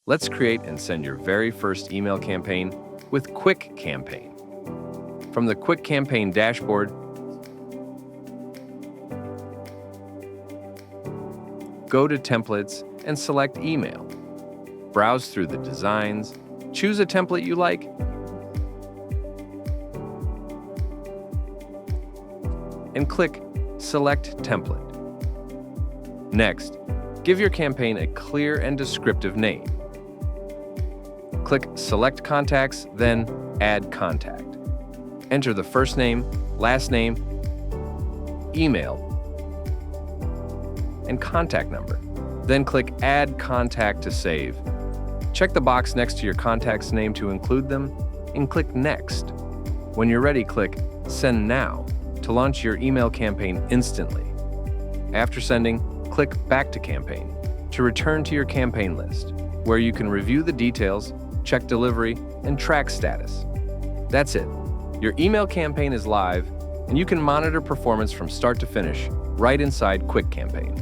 Let's create and send your very first email campaign with Quick Campaign. From the Quick Campaign dashboard, go to Templates and select Email. Browse through the designs, choose a template you like, and click Select Template. Next, give your campaign a clear and descriptive name. Click Select Contacts, then Add Contact. Enter the first name, last name, email, and contact number. Then click Add Contact to save. Check the box next to your contact's name to include them, and click Next. When you're ready, click Send Now to launch your email campaign instantly. After sending, click Back to Campaign to return to your campaign list, where you can review the details, check delivery, and track status. That's it. Your email campaign is live, and you can monitor performance from start to finish right inside Quick Campaign.